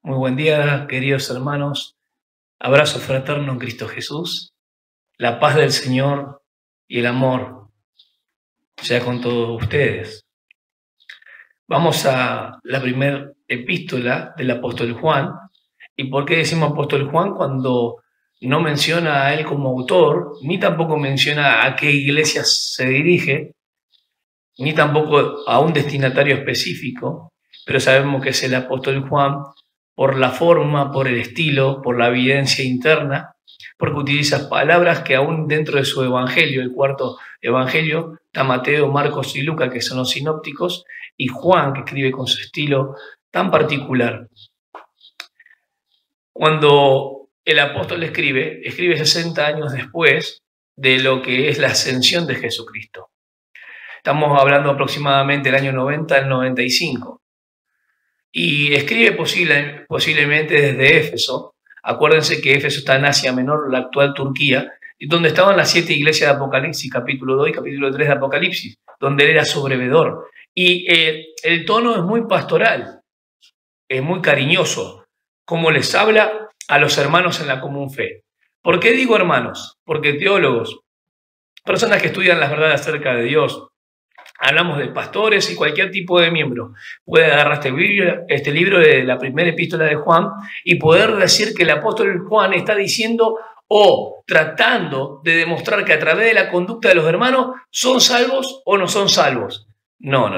Muy buen día, queridos hermanos. Abrazo fraterno en Cristo Jesús. La paz del Señor y el amor sea con todos ustedes. Vamos a la primera epístola del apóstol Juan. ¿Y por qué decimos apóstol Juan cuando no menciona a él como autor, ni tampoco menciona a qué iglesia se dirige, ni tampoco a un destinatario específico? Pero sabemos que es el apóstol Juan por la forma, por el estilo, por la evidencia interna, porque utiliza palabras que aún dentro de su evangelio, el cuarto evangelio, está Mateo, Marcos y Lucas, que son los sinópticos, y Juan, que escribe con su estilo tan particular. Cuando el apóstol escribe 60 años después de lo que es la ascensión de Jesucristo. Estamos hablando aproximadamente del año 90 al 95. Y escribe posiblemente desde Éfeso. Acuérdense que Éfeso está en Asia Menor, la actual Turquía, donde estaban las 7 iglesias de Apocalipsis, capítulo 2 y capítulo 3 de Apocalipsis, donde él era sobrevedor. Y el tono es muy pastoral, es muy cariñoso, como les habla a los hermanos en la común fe. ¿Por qué digo hermanos? Porque teólogos, personas que estudian las verdades acerca de Dios, hablamos de pastores y cualquier tipo de miembro, puede agarrar este libro de la primera epístola de Juan y poder decir que el apóstol Juan está diciendo o tratando de demostrar que a través de la conducta de los hermanos son salvos o no son salvos. No.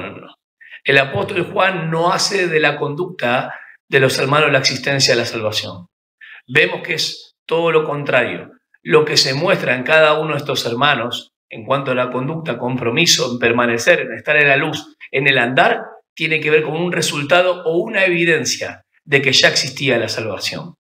El apóstol Juan no hace de la conducta de los hermanos la existencia de la salvación. Vemos que es todo lo contrario. Lo que se muestra en cada uno de estos hermanos en cuanto a la conducta, compromiso, en permanecer, en estar en la luz, en el andar, tiene que ver con un resultado o una evidencia de que ya existía la salvación.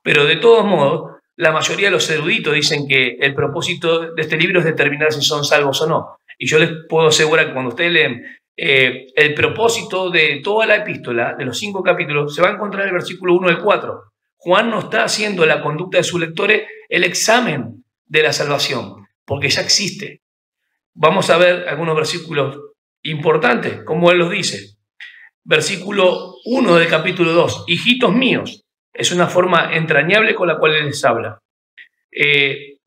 Pero de todos modos, la mayoría de los eruditos dicen que el propósito de este libro es determinar si son salvos o no. Y yo les puedo asegurar que cuando ustedes leen el propósito de toda la epístola, de los 5 capítulos, se va a encontrar en el versículo 1 al 4. Juan no está haciendo la conducta de sus lectores el examen de la salvación, porque ya existe. Vamos a ver algunos versículos importantes, como él los dice. Versículo 1 del capítulo 2. Hijitos míos, es una forma entrañable con la cual él les habla.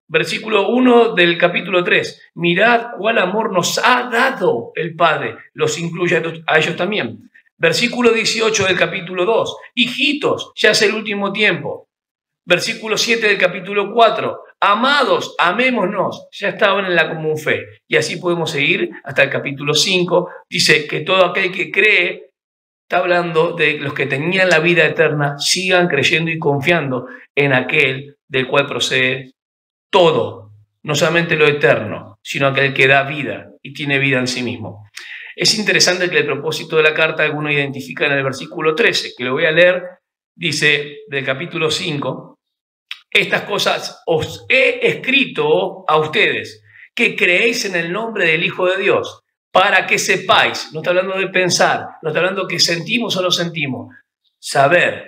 Versículo 1 del capítulo 3. Mirad cuál amor nos ha dado el Padre. Los incluye a ellos también. Versículo 18 del capítulo 2. Hijitos, ya es el último tiempo. Versículo 7 del capítulo 4. Amados, amémonos. Ya estaban en la común fe. Y así podemos seguir hasta el capítulo 5. Dice que todo aquel que cree, está hablando de los que tenían la vida eterna, sigan creyendo y confiando en aquel del cual procede todo. No solamente lo eterno, sino aquel que da vida y tiene vida en sí mismo. Es interesante que el propósito de la carta algunos identifican en el versículo 13, que lo voy a leer. Dice del capítulo 5, estas cosas os he escrito a ustedes, que creéis en el nombre del Hijo de Dios, para que sepáis, no está hablando de pensar, no está hablando que sentimos o no sentimos, saber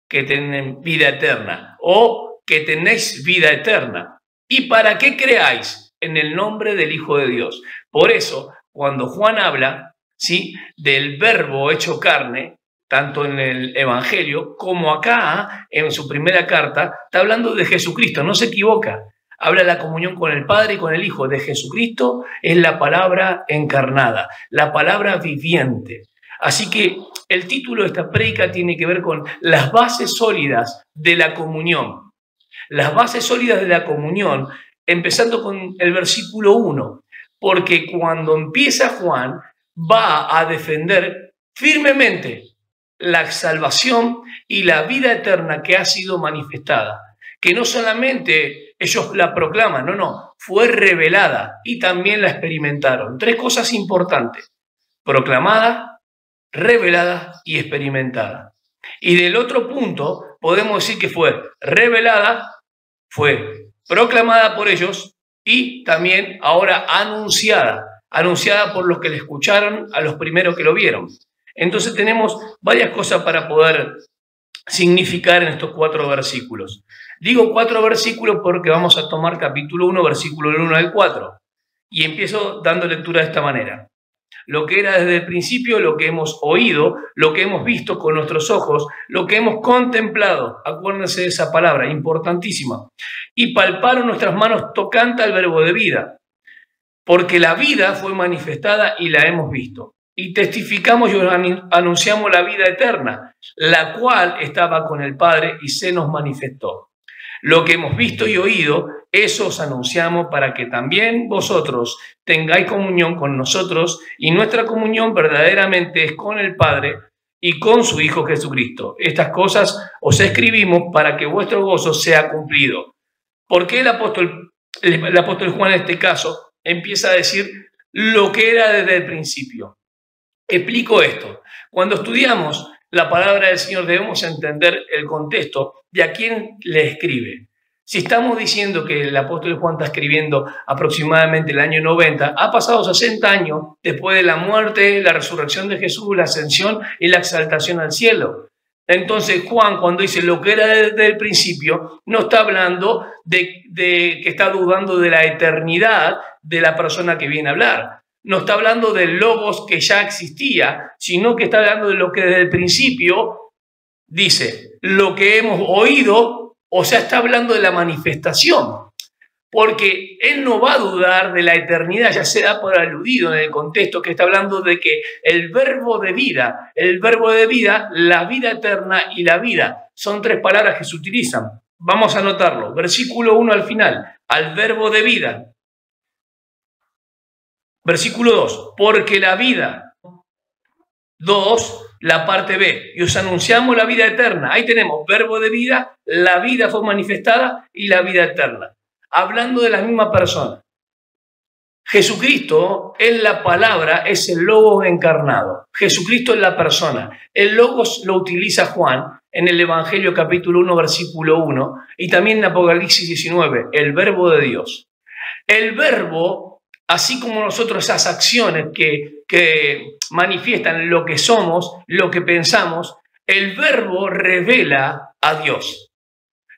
que tienen vida eterna o que tenéis vida eterna, y para que creáis en el nombre del Hijo de Dios. Por eso, cuando Juan habla, ¿sí?, del verbo hecho carne, tanto en el Evangelio como acá, en su primera carta, está hablando de Jesucristo, no se equivoca. Habla de la comunión con el Padre y con el Hijo. De Jesucristo es la palabra encarnada, la palabra viviente. Así que el título de esta prédica tiene que ver con las bases sólidas de la comunión. Las bases sólidas de la comunión, empezando con el versículo 1, porque cuando empieza Juan, va a defender firmemente la salvación y la vida eterna que ha sido manifestada, que no solamente ellos la proclaman, no, fue revelada y también la experimentaron. 3 cosas importantes: proclamada, revelada y experimentada. Y del otro punto podemos decir que fue revelada, fue proclamada por ellos y también ahora anunciada por los que le escucharon, a los primeros que lo vieron. Entonces tenemos varias cosas para poder significar en estos 4 versículos. Digo 4 versículos porque vamos a tomar capítulo 1, versículo del 1 al 4. Y empiezo dando lectura de esta manera. Lo que era desde el principio, lo que hemos oído, lo que hemos visto con nuestros ojos, lo que hemos contemplado. Acuérdense de esa palabra, importantísima. Y palparon nuestras manos tocante al verbo de vida, porque la vida fue manifestada y la hemos visto. Y testificamos y anunciamos la vida eterna, la cual estaba con el Padre y se nos manifestó. Lo que hemos visto y oído, eso os anunciamos para que también vosotros tengáis comunión con nosotros, y nuestra comunión verdaderamente es con el Padre y con su Hijo Jesucristo. Estas cosas os escribimos para que vuestro gozo sea cumplido. ¿Por qué el apóstol Juan en este caso empieza a decir lo que era desde el principio? Explico esto. Cuando estudiamos la palabra del Señor debemos entender el contexto de a quién le escribe. Si estamos diciendo que el apóstol Juan está escribiendo aproximadamente el año 90, ha pasado 60 años después de la muerte, la resurrección de Jesús, la ascensión y la exaltación al cielo. Entonces Juan, cuando dice lo que era desde el principio, no está hablando de que está dudando de la eternidad de la persona que viene a hablar. No está hablando del logos que ya existía, sino que está hablando de lo que desde el principio dice, lo que hemos oído, o sea, está hablando de la manifestación. Porque él no va a dudar de la eternidad, ya se da por aludido en el contexto que está hablando de que el verbo de vida, la vida eterna y la vida, son tres palabras que se utilizan. Vamos a anotarlo. Versículo 1 al final, al verbo de vida. Versículo 2, porque la vida. 2, la parte B, y os anunciamos la vida eterna. Ahí tenemos verbo de vida, la vida fue manifestada y la vida eterna. Hablando de la misma persona. Jesucristo es la palabra, es el Logos encarnado. Jesucristo es la persona. El Logos lo utiliza Juan en el Evangelio capítulo 1, versículo 1, y también en Apocalipsis 19, el verbo de Dios. El verbo, así como nosotros esas acciones que manifiestan lo que somos, lo que pensamos, el verbo revela a Dios.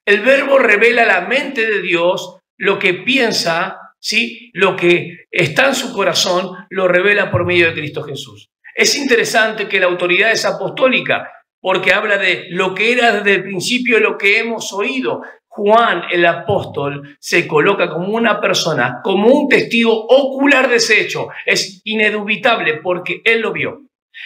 El verbo revela la mente de Dios, lo que piensa, ¿sí? Lo que está en su corazón, lo revela por medio de Cristo Jesús. Es interesante que la autoridad es apostólica, porque habla de lo que era desde el principio, lo que hemos oído. Juan, el apóstol, se coloca como una persona, como un testigo ocular de ese hecho. Es inedubitable porque él lo vio.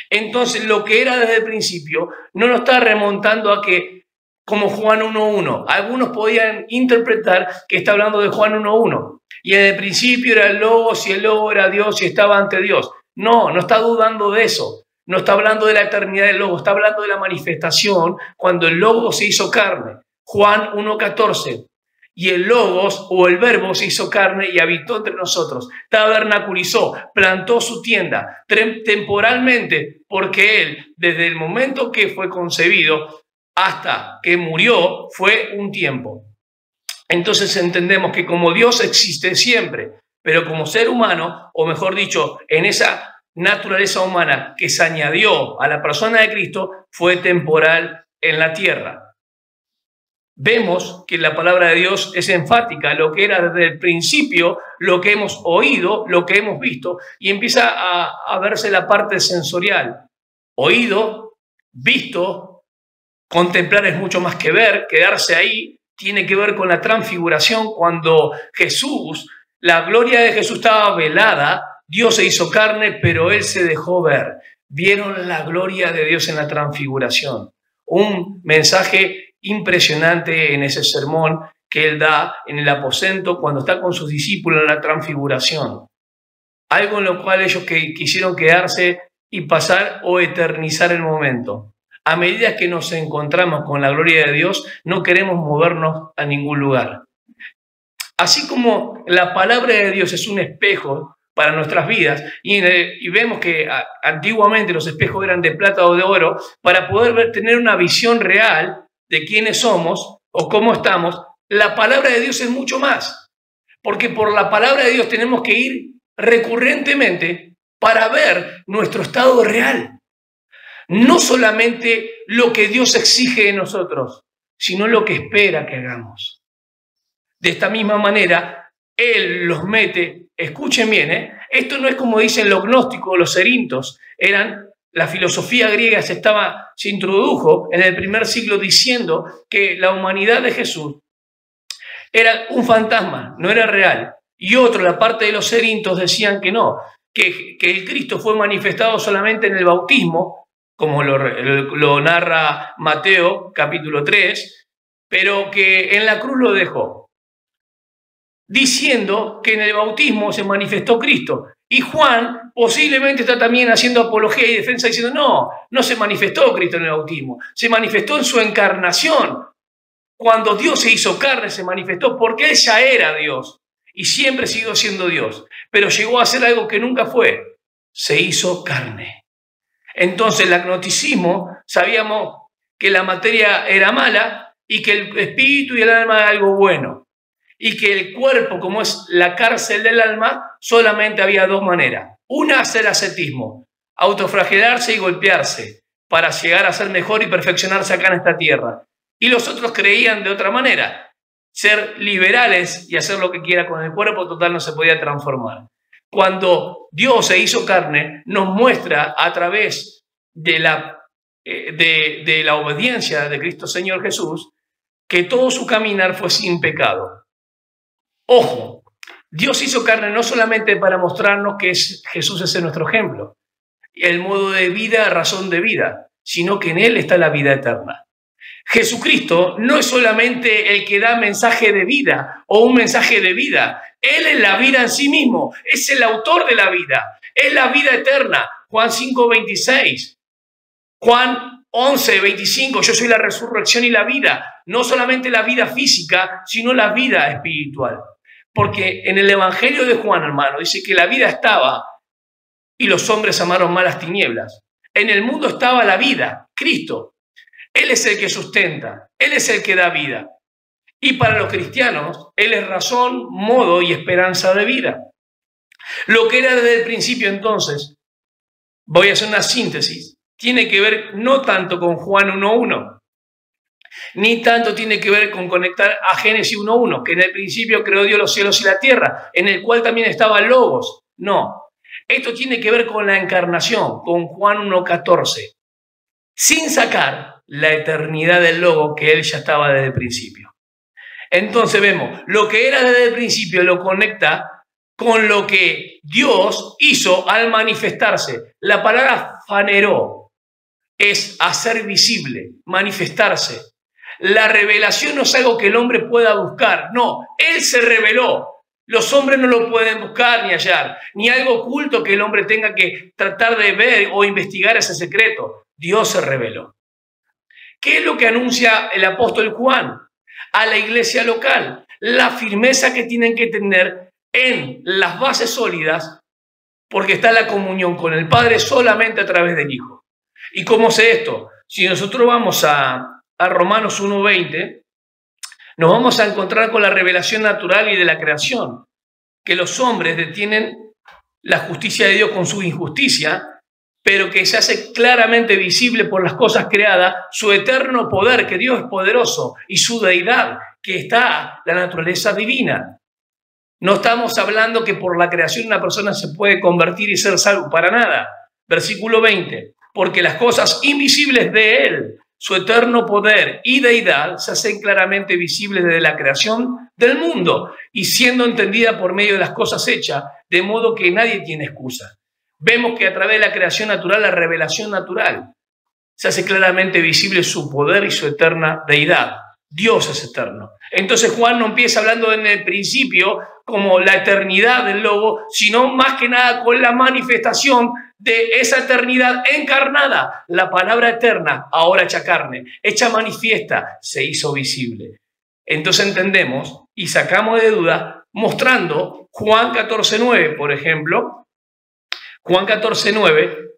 Entonces, lo que era desde el principio no lo está remontando a que, como Juan 1.1. Algunos podían interpretar que está hablando de Juan 1.1. Y desde el principio era el Logos, y el Logos era Dios y estaba ante Dios. No, no está dudando de eso. No está hablando de la eternidad del Logos, está hablando de la manifestación cuando el Logos se hizo carne. Juan 1.14, y el Logos o el Verbo se hizo carne y habitó entre nosotros, tabernaculizó, plantó su tienda temporalmente, porque él, desde el momento que fue concebido hasta que murió, fue un tiempo. Entonces entendemos que como Dios existe siempre, pero como ser humano, o mejor dicho, en esa naturaleza humana que se añadió a la persona de Cristo, fue temporal en la tierra. Vemos que la palabra de Dios es enfática, lo que era desde el principio, lo que hemos oído, lo que hemos visto, y empieza a verse la parte sensorial. Oído, visto, contemplar es mucho más que ver, quedarse ahí, tiene que ver con la transfiguración, cuando Jesús, la gloria de Jesús estaba velada, Dios se hizo carne, pero Él se dejó ver. Vieron la gloria de Dios en la transfiguración. Un mensaje impresionante en ese sermón que él da en el aposento cuando está con sus discípulos en la transfiguración. Algo en lo cual ellos quisieron quedarse y pasar o eternizar el momento. A medida que nos encontramos con la gloria de Dios, no queremos movernos a ningún lugar. Así como la palabra de Dios es un espejo para nuestras vidas, y vemos que antiguamente los espejos eran de plata o de oro, para poder tener una visión real de quiénes somos o cómo estamos, la palabra de Dios es mucho más. Porque por la palabra de Dios tenemos que ir recurrentemente para ver nuestro estado real. No solamente lo que Dios exige de nosotros, sino lo que espera que hagamos. De esta misma manera, Él los mete escuchen bien, esto no es como dicen los gnósticos o los cerintos, la filosofía griega se introdujo en el primer siglo diciendo que la humanidad de Jesús era un fantasma, no era real. Y la parte de los cerintos decían que no, que el Cristo fue manifestado solamente en el bautismo, como lo narra Mateo capítulo 3, pero que en la cruz lo dejó, diciendo que en el bautismo se manifestó Cristo. Y Juan posiblemente está también haciendo apología y defensa diciendo, no se manifestó Cristo en el bautismo, se manifestó en su encarnación. Cuando Dios se hizo carne se manifestó porque Él ya era Dios y siempre siguió siendo Dios, pero llegó a hacer algo que nunca fue, se hizo carne. Entonces el agnosticismo, sabíamos que la materia era mala y que el espíritu y el alma era algo bueno. Y que el cuerpo, como es la cárcel del alma, solamente había dos maneras. Una, hacer ascetismo, autoflagelarse y golpearse para llegar a ser mejor y perfeccionarse acá en esta tierra. Y los otros creían de otra manera, ser liberales y hacer lo que quiera con el cuerpo, total no se podía transformar. Cuando Dios se hizo carne, nos muestra a través de la obediencia de Cristo Señor Jesús, que todo su caminar fue sin pecado. Ojo, Dios hizo carne no solamente para mostrarnos que Jesús es nuestro ejemplo, el modo de vida, razón de vida, sino que en Él está la vida eterna. Jesucristo no es solamente el que da mensaje de vida o un mensaje de vida. Él es la vida en sí mismo, es el autor de la vida, es la vida eterna. Juan 5:26, Juan 11:25, yo soy la resurrección y la vida. No solamente la vida física, sino la vida espiritual. Porque en el Evangelio de Juan, hermano, dice que la vida estaba y los hombres amaron más las tinieblas. En el mundo estaba la vida, Cristo. Él es el que sustenta, Él es el que da vida. Y para los cristianos, Él es razón, modo y esperanza de vida. Lo que era desde el principio entonces, voy a hacer una síntesis, tiene que ver no tanto con Juan 1:1, ni tanto tiene que ver con conectar a Génesis 1:1, que en el principio creó Dios los cielos y la tierra, en el cual también estaba Logos. No, esto tiene que ver con la encarnación, con Juan 1:14, sin sacar la eternidad del Logo que Él ya estaba desde el principio. Entonces vemos, lo que era desde el principio lo conecta con lo que Dios hizo al manifestarse. La palabra faneró es hacer visible, manifestarse. La revelación no es algo que el hombre pueda buscar, no, Él se reveló. Los hombres no lo pueden buscar ni hallar, ni algo oculto que el hombre tenga que tratar de ver o investigar ese secreto. Dios se reveló. ¿Qué es lo que anuncia el apóstol Juan a la iglesia local? La firmeza que tienen que tener en las bases sólidas, porque está la comunión con el Padre solamente a través del Hijo. ¿Y cómo sé esto? Si nosotros vamos a Romanos 1:20, nos vamos a encontrar con la revelación natural y de la creación, que los hombres detienen la justicia de Dios con su injusticia, pero que se hace claramente visible por las cosas creadas, su eterno poder, que Dios es poderoso, y su deidad, que está la naturaleza divina. No estamos hablando que por la creación una persona se puede convertir y ser salvo, para nada. Versículo 20, porque las cosas invisibles de Él, su eterno poder y deidad, se hacen claramente visibles desde la creación del mundo y siendo entendida por medio de las cosas hechas, de modo que nadie tiene excusa. Vemos que a través de la creación natural, la revelación natural, se hace claramente visible su poder y su eterna deidad. Dios es eterno. Entonces Juan no empieza hablando en el principio como la eternidad del Logo, sino más que nada con la manifestación de esa eternidad encarnada. La palabra eterna, ahora hecha carne, hecha manifiesta, se hizo visible. Entonces entendemos y sacamos de duda mostrando Juan 14:9, por ejemplo. Juan 14:9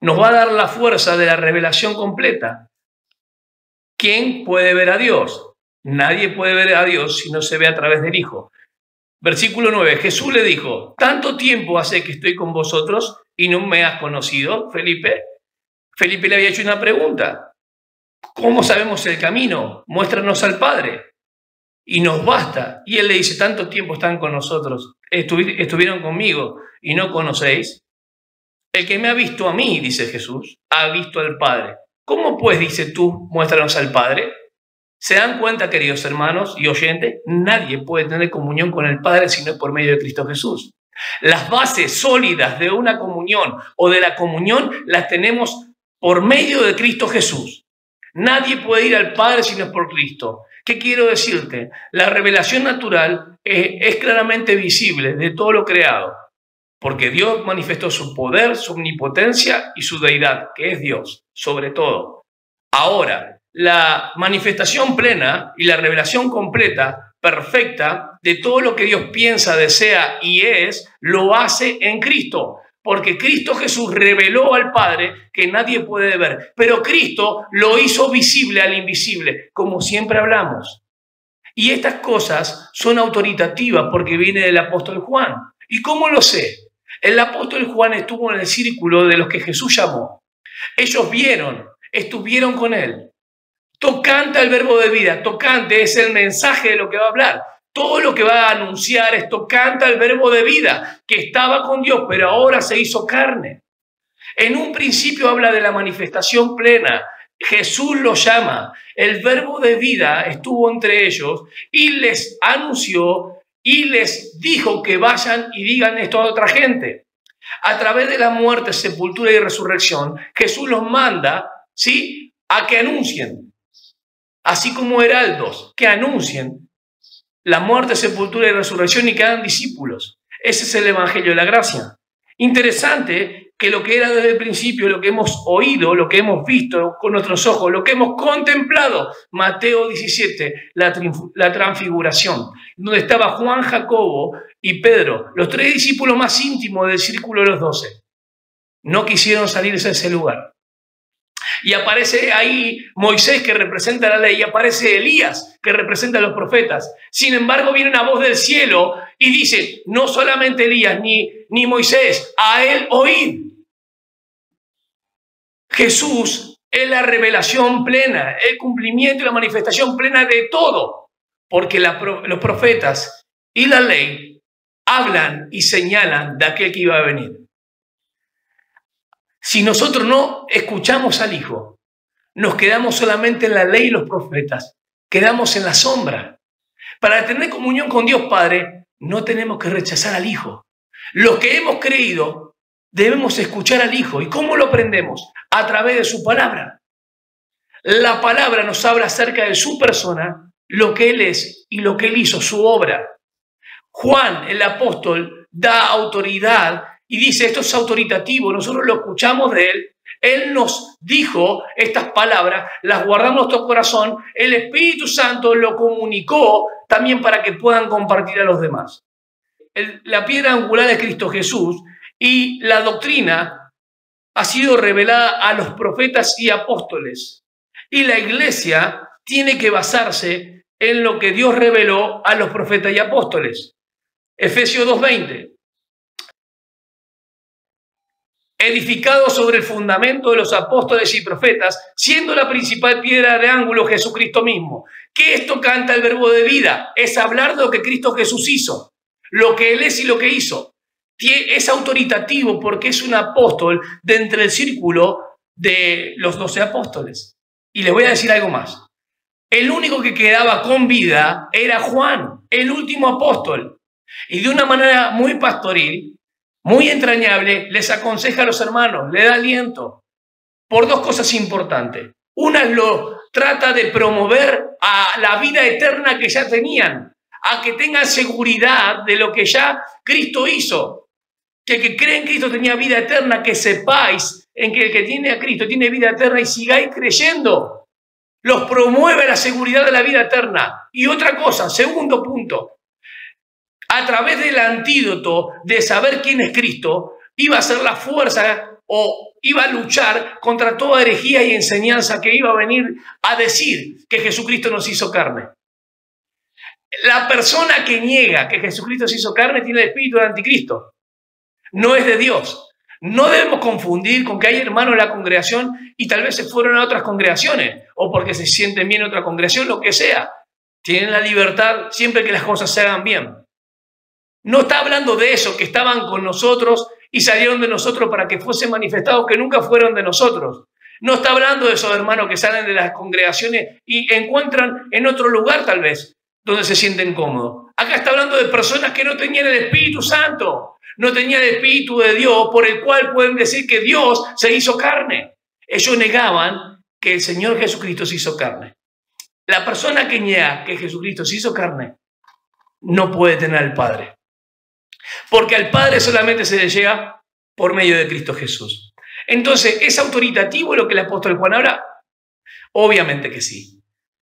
nos va a dar la fuerza de la revelación completa. ¿Quién puede ver a Dios? Nadie puede ver a Dios si no se ve a través del Hijo. Versículo 9, Jesús le dijo, ¿tanto tiempo hace que estoy con vosotros y no me has conocido, Felipe? Felipe le había hecho una pregunta. ¿Cómo sabemos el camino? Muéstranos al Padre. y nos basta. Y él le dice, tanto tiempo están con nosotros, estuvieron conmigo y no conocéis. El que me ha visto a mí, dice Jesús, ha visto al Padre. ¿Cómo pues, dice tú, muéstranos al Padre? ¿Se dan cuenta, queridos hermanos y oyentes? Nadie puede tener comunión con el Padre si no es por medio de Cristo Jesús. Las bases sólidas de una comunión o de la comunión las tenemos por medio de Cristo Jesús. Nadie puede ir al Padre si no es por Cristo. ¿Qué quiero decirte? La revelación natural es claramente visible de todo lo creado, porque Dios manifestó su poder, su omnipotencia y su deidad, que es Dios, sobre todo. Ahora, la manifestación plena y la revelación completa, perfecta, de todo lo que Dios piensa, desea y es, lo hace en Cristo. Porque Cristo Jesús reveló al Padre que nadie puede ver. Pero Cristo lo hizo visible al invisible, como siempre hablamos. Y estas cosas son autoritativas porque viene del apóstol Juan. ¿Y cómo lo sé? El apóstol Juan estuvo en el círculo de los que Jesús llamó. Ellos vieron, estuvieron con él. Tocante al verbo de vida, tocante es el mensaje de lo que va a hablar. Todo lo que va a anunciar es tocante al verbo de vida, que estaba con Dios, pero ahora se hizo carne. En un principio habla de la manifestación plena. Jesús lo llama. El verbo de vida estuvo entre ellos y les anunció y les dijo que vayan y digan esto a otra gente. A través de la muerte, sepultura y resurrección, Jesús los manda, ¿sí?, a que anuncien. Así como heraldos, que anuncien la muerte, sepultura y resurrección y que hagan discípulos. Ese es el evangelio de la gracia. Interesante que lo que era desde el principio, lo que hemos oído, lo que hemos visto con nuestros ojos, lo que hemos contemplado, Mateo 17, la transfiguración, donde estaba Juan, Jacobo y Pedro, los tres discípulos más íntimos del círculo de los 12. No quisieron salirse de ese lugar. Y aparece ahí Moisés, que representa la ley, y aparece Elías, que representa a los profetas. Sin embargo, viene una voz del cielo y dice, no solamente Elías ni Moisés, a él oíd. Jesús es la revelación plena, el cumplimiento y la manifestación plena de todo, porque los profetas y la ley hablan y señalan de aquel que iba a venir. Si nosotros no escuchamos al Hijo, nos quedamos solamente en la ley y los profetas, quedamos en la sombra. Para tener comunión con Dios Padre, no tenemos que rechazar al Hijo. Los que hemos creído, debemos escuchar al Hijo. ¿Y cómo lo aprendemos? A través de su palabra. La palabra nos habla acerca de su persona, lo que Él es y lo que Él hizo, su obra. Juan, el apóstol, da autoridad y dice, esto es autoritativo, nosotros lo escuchamos de Él, Él nos dijo estas palabras, las guardamos en nuestro corazón, el Espíritu Santo lo comunicó también para que puedan compartir a los demás. La piedra angular es Cristo Jesús y la doctrina ha sido revelada a los profetas y apóstoles. Y la iglesia tiene que basarse en lo que Dios reveló a los profetas y apóstoles. Efesios 2:20. Edificado sobre el fundamento de los apóstoles y profetas, siendo la principal piedra de ángulo Jesucristo mismo. ¿Qué esto canta el verbo de vida? Es hablar de lo que Cristo Jesús hizo, lo que Él es y lo que hizo. Es autoritativo porque es un apóstol de entre el círculo de los 12 apóstoles. Y les voy a decir algo más. El único que quedaba con vida era Juan, el último apóstol. Y de una manera muy pastoril, muy entrañable, les aconseja a los hermanos, le da aliento por dos cosas importantes. Una lo trata de promover a la vida eterna que ya tenían, a que tengan seguridad de lo que ya Cristo hizo, que el que cree en Cristo tenía vida eterna, que sepáis en que el que tiene a Cristo tiene vida eterna y sigáis creyendo. Los promueve la seguridad de la vida eterna. Y otra cosa, segundo punto, a través del antídoto de saber quién es Cristo, iba a ser la fuerza o iba a luchar contra toda herejía y enseñanza que iba a venir a decir que Jesucristo nos hizo carne. La persona que niega que Jesucristo se hizo carne tiene el espíritu del anticristo. No es de Dios. No debemos confundir con que hay hermanos en la congregación y tal vez se fueron a otras congregaciones o porque se sienten bien en otra congregación, lo que sea. tienen la libertad siempre que las cosas se hagan bien. No está hablando de eso, que estaban con nosotros y salieron de nosotros para que fuesen manifestados, que nunca fueron de nosotros. No está hablando de esos hermanos que salen de las congregaciones y encuentran en otro lugar tal vez donde se sienten cómodos. Acá está hablando de personas que no tenían el Espíritu Santo, no tenían el Espíritu de Dios por el cual pueden decir que Dios se hizo carne. Ellos negaban que el Señor Jesucristo se hizo carne. La persona que niega que Jesucristo se hizo carne no puede tener al Padre. Porque al Padre solamente se le llega por medio de Cristo Jesús. Entonces, ¿es autoritativo lo que el apóstol Juan habla? Obviamente que sí.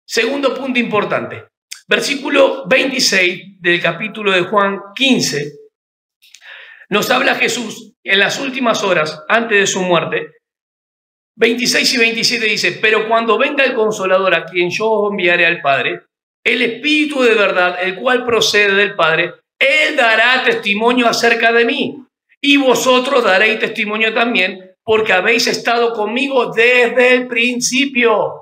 Segundo punto importante. Versículo 26 del capítulo de Juan 15. Nos habla Jesús en las últimas horas antes de su muerte. 26 y 27 dice, pero cuando venga el Consolador a quien yo enviaré al Padre, el Espíritu de verdad, el cual procede del Padre, Él dará testimonio acerca de mí. Y vosotros daréis testimonio también, porque habéis estado conmigo desde el principio.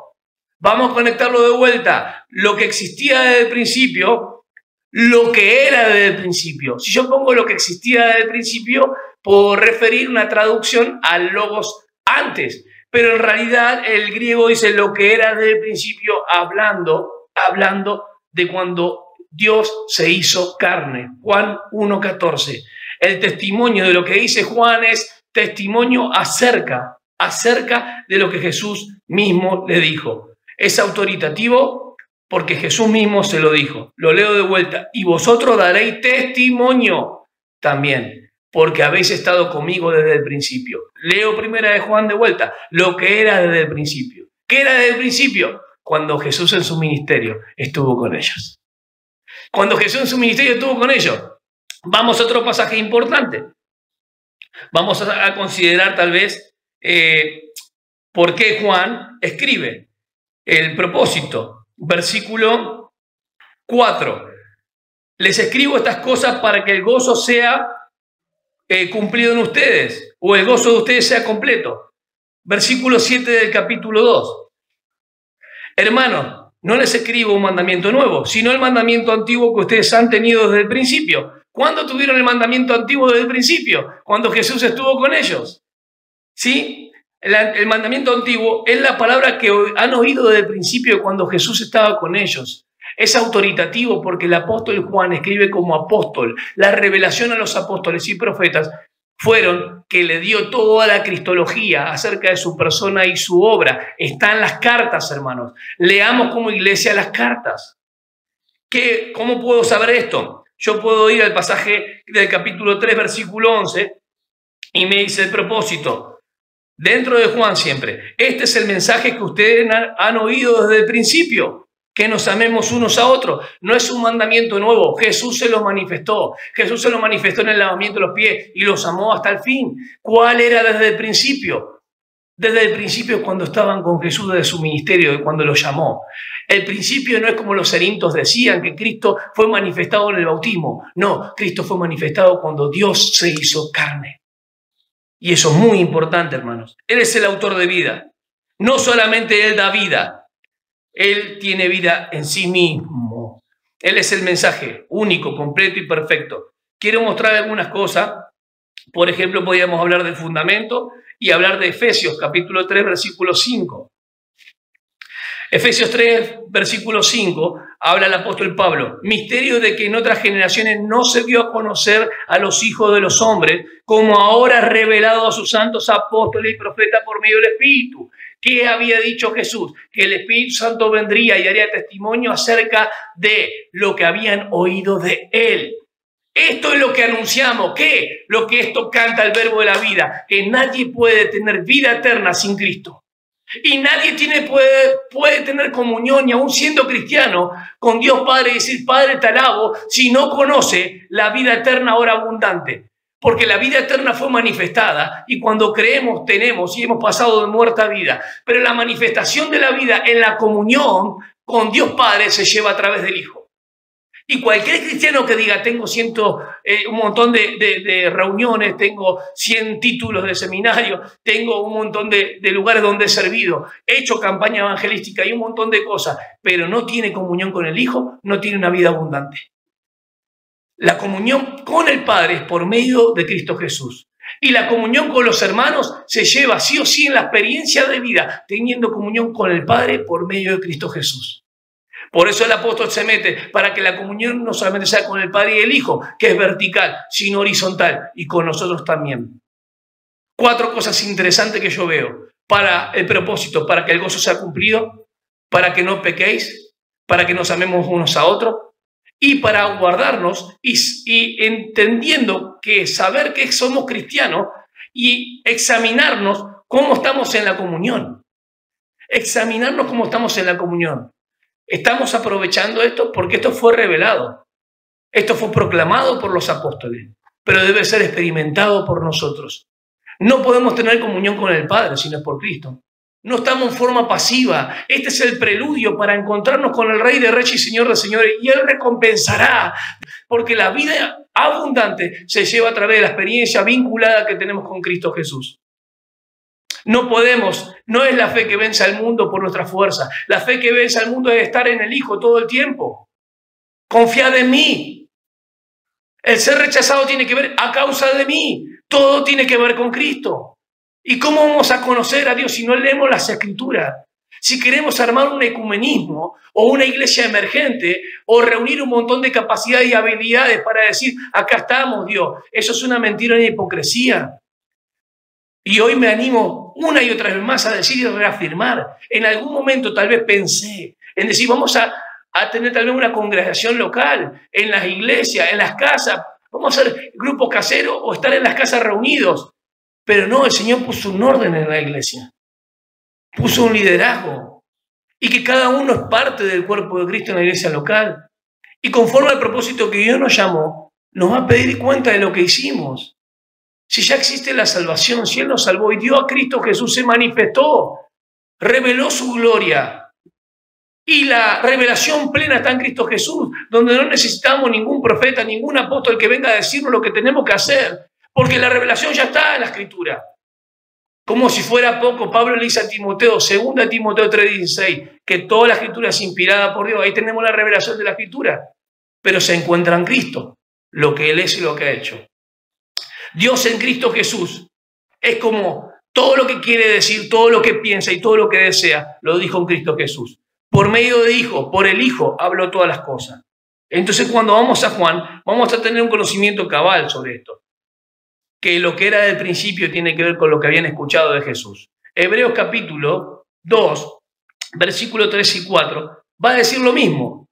Vamos a conectarlo de vuelta. Lo que existía desde el principio, lo que era desde el principio. Si yo pongo lo que existía desde el principio, puedo referir una traducción al logos antes. Pero en realidad el griego dice lo que era desde el principio, hablando de cuando Dios se hizo carne. Juan 1:14. El testimonio de lo que dice Juan es testimonio acerca de lo que Jesús mismo le dijo. Es autoritativo porque Jesús mismo se lo dijo. Lo leo de vuelta. Y vosotros daréis testimonio también, porque habéis estado conmigo desde el principio. Leo primera de Juan de vuelta. Lo que era desde el principio. ¿Qué era desde el principio? Cuando Jesús en su ministerio estuvo con ellos. Cuando Jesús en su ministerio estuvo con ellos. Vamos a otro pasaje importante. Vamos a considerar tal vez por qué Juan escribe. El propósito, versículo 4. Les escribo estas cosas para que el gozo sea cumplido en ustedes, o el gozo de ustedes sea completo. Versículo 7 del capítulo 2. Hermanos, no les escribo un mandamiento nuevo, sino el mandamiento antiguo que ustedes han tenido desde el principio. ¿Cuándo tuvieron el mandamiento antiguo desde el principio? Cuando Jesús estuvo con ellos. ¿Sí? El mandamiento antiguo es la palabra que han oído desde el principio cuando Jesús estaba con ellos. Es autoritativo porque el apóstol Juan escribe como apóstol. La revelación a los apóstoles y profetas fueron que le dio toda la cristología acerca de su persona y su obra. Están las cartas, hermanos. Leamos como iglesia las cartas. ¿Cómo puedo saber esto? Yo puedo ir al pasaje del capítulo 3, versículo 11, y me dice el propósito. Dentro de Juan siempre. Este es el mensaje que ustedes han oído desde el principio. Que nos amemos unos a otros. No es un mandamiento nuevo. Jesús se lo manifestó. Jesús se lo manifestó en el lavamiento de los pies y los amó hasta el fin. ¿Cuál era desde el principio? Desde el principio cuando estaban con Jesús desde su ministerio y cuando lo llamó. El principio no es como los serintos decían, que Cristo fue manifestado en el bautismo. No, Cristo fue manifestado cuando Dios se hizo carne. Y eso es muy importante, hermanos. Él es el autor de vida. No solamente Él da vida. Él tiene vida en sí mismo. Él es el mensaje único, completo y perfecto. Quiero mostrar algunas cosas. Por ejemplo, podríamos hablar del fundamento y hablar de Efesios, capítulo 3, versículo 5. Efesios 3, versículo 5, habla el apóstol Pablo. Misterio de que en otras generaciones no se dio a conocer a los hijos de los hombres, como ahora revelado a sus santos apóstoles y profetas por medio del Espíritu. ¿Qué había dicho Jesús? Que el Espíritu Santo vendría y haría testimonio acerca de lo que habían oído de Él. Esto es lo que anunciamos. ¿Qué? Lo que esto canta el verbo de la vida. Que nadie puede tener vida eterna sin Cristo. Y nadie puede tener comunión, y aún siendo cristiano, con Dios Padre y decir, Padre, te alabo, si no conoce la vida eterna ahora abundante. Porque la vida eterna fue manifestada y cuando creemos tenemos y hemos pasado de muerte a vida. Pero la manifestación de la vida en la comunión con Dios Padre se lleva a través del Hijo. Y cualquier cristiano que diga, tengo un montón de reuniones, tengo 100 títulos de seminario, tengo un montón de lugares donde he servido, he hecho campaña evangelística y un montón de cosas, pero no tiene comunión con el Hijo, no tiene una vida abundante. La comunión con el Padre es por medio de Cristo Jesús. Y la comunión con los hermanos se lleva sí o sí en la experiencia de vida, teniendo comunión con el Padre por medio de Cristo Jesús. Por eso el apóstol se mete para que la comunión no solamente sea con el Padre y el Hijo, que es vertical, sino horizontal, y con nosotros también. 4 cosas interesantes que yo veo para el propósito, para que el gozo sea cumplido, para que no pequéis, para que nos amemos unos a otros, y para guardarnos y entendiendo que saber que somos cristianos y examinarnos cómo estamos en la comunión. Examinarnos cómo estamos en la comunión. ¿Estamos aprovechando esto? Porque esto fue revelado. Esto fue proclamado por los apóstoles, pero debe ser experimentado por nosotros. No podemos tener comunión con el Padre si no es por Cristo. No estamos en forma pasiva. Este es el preludio para encontrarnos con el Rey de Reyes y Señor de Señores, y Él recompensará, porque la vida abundante se lleva a través de la experiencia vinculada que tenemos con Cristo Jesús. No es la fe que vence al mundo por nuestra fuerza. La fe que vence al mundo es estar en el Hijo todo el tiempo. Confiad en mí. El ser rechazado tiene que ver a causa de mí. Todo tiene que ver con Cristo. ¿Y cómo vamos a conocer a Dios si no leemos las Escrituras? Si queremos armar un ecumenismo o una iglesia emergente o reunir un montón de capacidades y habilidades para decir, acá estamos, Dios, eso es una mentira y una hipocresía. Y hoy me animo una y otra vez más a decir y reafirmar. En algún momento tal vez pensé en decir, vamos a tener tal vez una congregación local, en las iglesias, en las casas, vamos a hacer grupos caseros o estar en las casas reunidos. Pero no, el Señor puso un orden en la iglesia, puso un liderazgo, y que cada uno es parte del cuerpo de Cristo en la iglesia local. Y conforme al propósito que Dios nos llamó, nos va a pedir cuenta de lo que hicimos. Si ya existe la salvación, si Él nos salvó y dio a Cristo Jesús, se manifestó, reveló su gloria. Y la revelación plena está en Cristo Jesús, donde no necesitamos ningún profeta, ningún apóstol que venga a decirnos lo que tenemos que hacer, porque la revelación ya está en la Escritura. Como si fuera poco, Pablo le dice a Timoteo, 2 Timoteo 3:16, que toda la Escritura es inspirada por Dios. Ahí tenemos la revelación de la Escritura, pero se encuentra en Cristo, lo que Él es y lo que ha hecho. Dios en Cristo Jesús es como todo lo que quiere decir, todo lo que piensa y todo lo que desea, lo dijo en Cristo Jesús. Por medio de Hijo, por el Hijo, habló todas las cosas. Entonces, cuando vamos a Juan, vamos a tener un conocimiento cabal sobre esto. Que lo que era del principio tiene que ver con lo que habían escuchado de Jesús. Hebreos capítulo 2, versículos 3 y 4, va a decir lo mismo.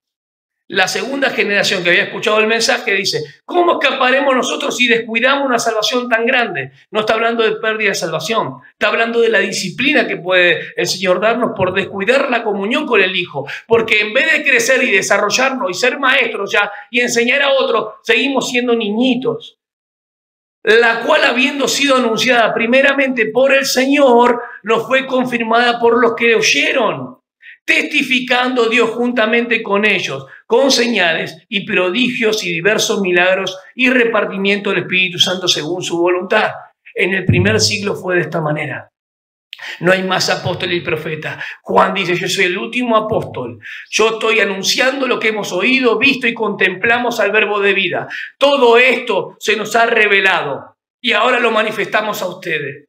La segunda generación que había escuchado el mensaje dice, ¿cómo escaparemos nosotros si descuidamos una salvación tan grande? No está hablando de pérdida de salvación, está hablando de la disciplina que puede el Señor darnos por descuidar la comunión con el Hijo, porque en vez de crecer y desarrollarnos y ser maestros ya y enseñar a otros, seguimos siendo niñitos, la cual habiendo sido anunciada primeramente por el Señor, nos fue confirmada por los que oyeron, testificando Dios juntamente con ellos, con señales y prodigios y diversos milagros y repartimiento del Espíritu Santo según su voluntad. En el primer siglo fue de esta manera. No hay más apóstol y profeta. Juan dice, yo soy el último apóstol. Yo estoy anunciando lo que hemos oído, visto y contemplamos al verbo de vida. Todo esto se nos ha revelado y ahora lo manifestamos a ustedes.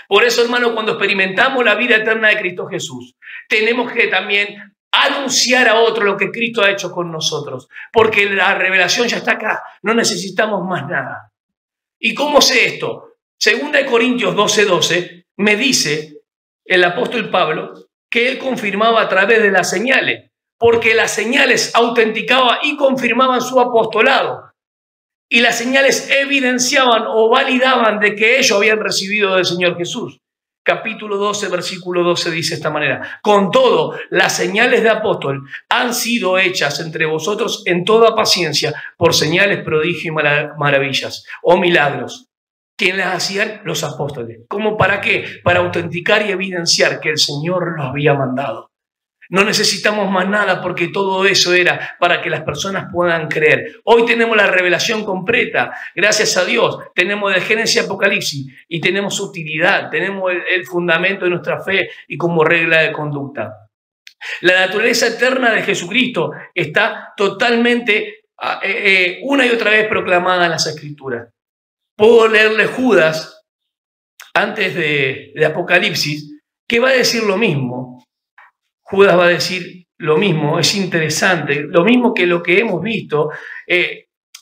Por eso, hermano, cuando experimentamos la vida eterna de Cristo Jesús, tenemos que también anunciar a otro lo que Cristo ha hecho con nosotros, porque la revelación ya está acá, no necesitamos más nada. ¿Y cómo sé esto? 2 Corintios 12:12 me dice el apóstol Pablo que él confirmaba a través de las señales, porque las señales autenticaban y confirmaban su apostolado. Y las señales evidenciaban o validaban de que ellos habían recibido del Señor Jesús. Capítulo 12, versículo 12 dice de esta manera. Con todo, las señales de apóstol han sido hechas entre vosotros en toda paciencia por señales, prodigios y maravillas o milagros. ¿Quién las hacían? Los apóstoles. ¿Cómo para qué? Para autenticar y evidenciar que el Señor los había mandado. No necesitamos más nada porque todo eso era para que las personas puedan creer. Hoy tenemos la revelación completa, gracias a Dios. Tenemos de Génesis y Apocalipsis y tenemos utilidad, tenemos el fundamento de nuestra fe y como regla de conducta. La naturaleza eterna de Jesucristo está totalmente una y otra vez proclamada en las Escrituras. Puedo leerle Judas antes de Apocalipsis, que va a decir lo mismo. Judas va a decir lo mismo, es interesante, lo mismo que lo que hemos visto.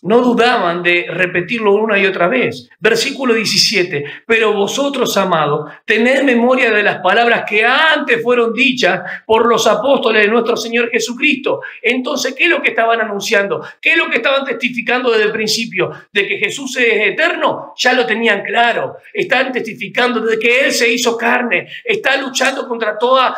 No dudaban de repetirlo una y otra vez. Versículo 17, pero vosotros, amados, tened memoria de las palabras que antes fueron dichas por los apóstoles de nuestro Señor Jesucristo. Entonces, ¿qué es lo que estaban anunciando? ¿Qué es lo que estaban testificando desde el principio? ¿De que Jesús es eterno? Ya lo tenían claro. Están testificando de que Él se hizo carne. Está luchando contra toda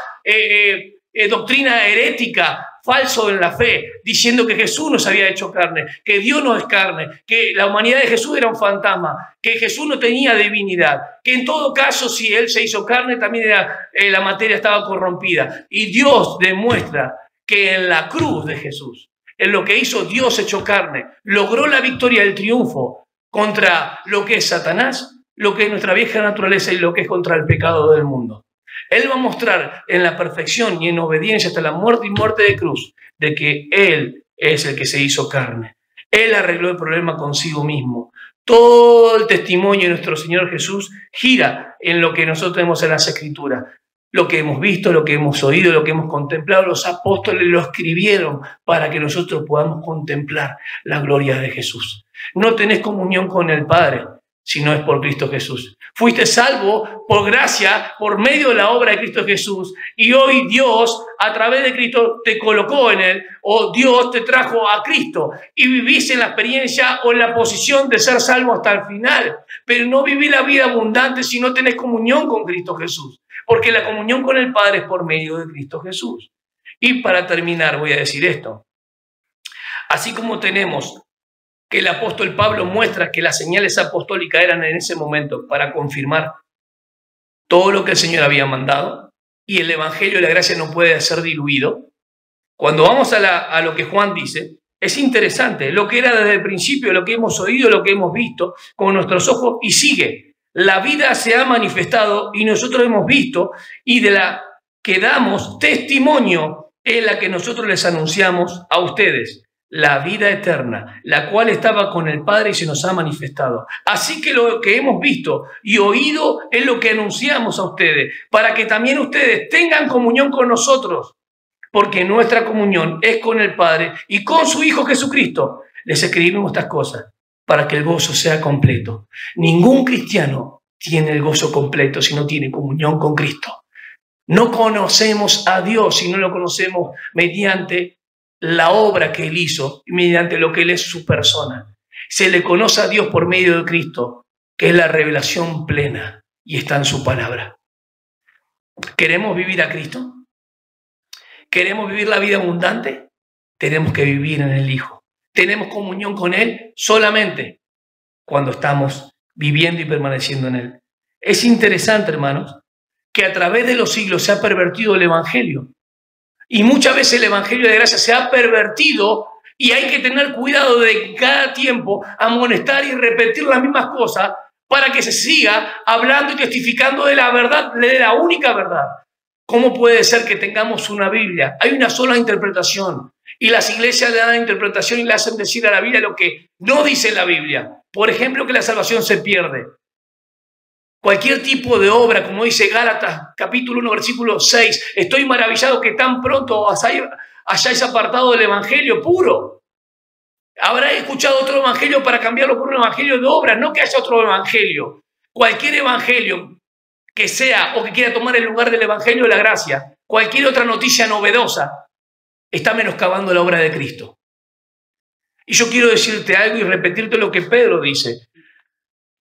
doctrina herética, falso en la fe, diciendo que Jesús no se había hecho carne, que Dios no es carne, que la humanidad de Jesús era un fantasma, que Jesús no tenía divinidad, que en todo caso si Él se hizo carne también la materia estaba corrompida. Y Dios demuestra que en la cruz de Jesús, en lo que hizo Dios hecho carne, logró la victoria, el triunfo contra lo que es Satanás, lo que es nuestra vieja naturaleza y lo que es contra el pecado del mundo. Él va a mostrar en la perfección y en obediencia hasta la muerte y muerte de cruz de que Él es el que se hizo carne. Él arregló el problema consigo mismo. Todo el testimonio de nuestro Señor Jesús gira en lo que nosotros tenemos en las Escrituras. Lo que hemos visto, lo que hemos oído, lo que hemos contemplado, los apóstoles lo escribieron para que nosotros podamos contemplar la gloria de Jesús. No tenés comunión con el Padre si no es por Cristo Jesús. Fuiste salvo por gracia, por medio de la obra de Cristo Jesús, y hoy Dios, a través de Cristo, te colocó en Él, o Dios te trajo a Cristo, y vivís en la experiencia o en la posición de ser salvo hasta el final. Pero no vivís la vida abundante si no tenés comunión con Cristo Jesús, porque la comunión con el Padre es por medio de Cristo Jesús. Y para terminar voy a decir esto. Así como tenemos que el apóstol Pablo muestra que las señales apostólicas eran en ese momento para confirmar todo lo que el Señor había mandado, y el evangelio de la gracia no puede ser diluido. Cuando vamos a lo que Juan dice, es interesante, lo que era desde el principio, lo que hemos oído, lo que hemos visto con nuestros ojos, y sigue. La vida se ha manifestado y nosotros hemos visto, y de la que damos testimonio es la que nosotros les anunciamos a ustedes. La vida eterna, la cual estaba con el Padre y se nos ha manifestado. Así que lo que hemos visto y oído es lo que anunciamos a ustedes, para que también ustedes tengan comunión con nosotros, porque nuestra comunión es con el Padre y con su Hijo Jesucristo. Les escribimos estas cosas para que el gozo sea completo. Ningún cristiano tiene el gozo completo si no tiene comunión con Cristo. No conocemos a Dios si no lo conocemos mediante la obra que Él hizo y mediante lo que Él es su persona. Se le conoce a Dios por medio de Cristo, que es la revelación plena y está en su palabra. ¿Queremos vivir a Cristo? ¿Queremos vivir la vida abundante? Tenemos que vivir en el Hijo. Tenemos comunión con Él solamente cuando estamos viviendo y permaneciendo en Él. Es interesante, hermanos, que a través de los siglos se ha pervertido el Evangelio. Y muchas veces el Evangelio de gracia se ha pervertido y hay que tener cuidado de cada tiempo amonestar y repetir las mismas cosas para que se siga hablando y testificando de la verdad, de la única verdad. ¿Cómo puede ser que tengamos una Biblia? Hay una sola interpretación y las iglesias le dan interpretación y le hacen decir a la Biblia lo que no dice la Biblia. Por ejemplo, que la salvación se pierde. Cualquier tipo de obra, como dice Gálatas, capítulo 1, versículo 6, estoy maravillado que tan pronto hayáis apartado del evangelio puro. Habrá escuchado otro evangelio para cambiarlo por un evangelio de obras, no que haya otro evangelio. Cualquier evangelio que sea o que quiera tomar el lugar del evangelio de la gracia, cualquier otra noticia novedosa, está menoscabando la obra de Cristo. Y yo quiero decirte algo y repetirte lo que Pedro dice.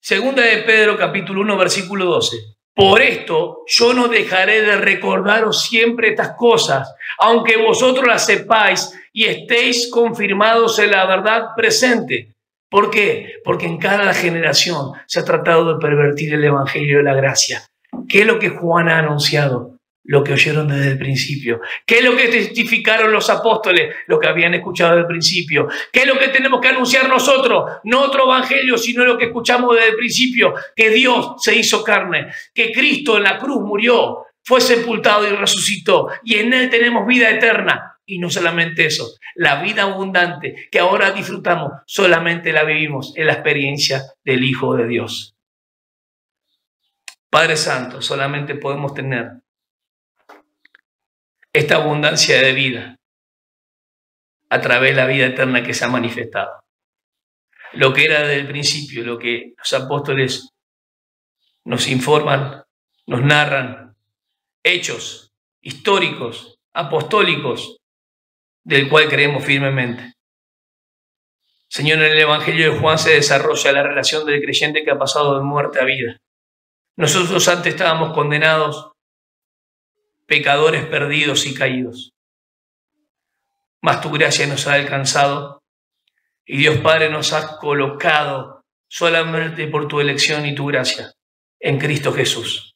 Segunda de Pedro, capítulo 1, versículo 12. Por esto yo no dejaré de recordaros siempre estas cosas, aunque vosotros las sepáis y estéis confirmados en la verdad presente. ¿Por qué? Porque en cada generación se ha tratado de pervertir el evangelio de la gracia. ¿Qué es lo que Juan ha anunciado? lo que oyeron desde el principio. ¿Qué es lo que testificaron los apóstoles? Lo que habían escuchado desde el principio. ¿Qué es lo que tenemos que anunciar nosotros? No otro evangelio, sino lo que escuchamos desde el principio, que Dios se hizo carne, que Cristo en la cruz murió, fue sepultado y resucitó, y en Él tenemos vida eterna. Y no solamente eso, la vida abundante que ahora disfrutamos, solamente la vivimos en la experiencia del Hijo de Dios. Padre Santo, solamente podemos tener esta abundancia de vida a través de la vida eterna que se ha manifestado. Lo que era desde el principio, lo que los apóstoles nos informan, nos narran, hechos históricos, apostólicos, del cual creemos firmemente. Señor, en el Evangelio de Juan se desarrolla la relación del creyente que ha pasado de muerte a vida. Nosotros antes estábamos condenados, pecadores perdidos y caídos. Mas tu gracia nos ha alcanzado y Dios Padre nos ha colocado solamente por tu elección y tu gracia en Cristo Jesús.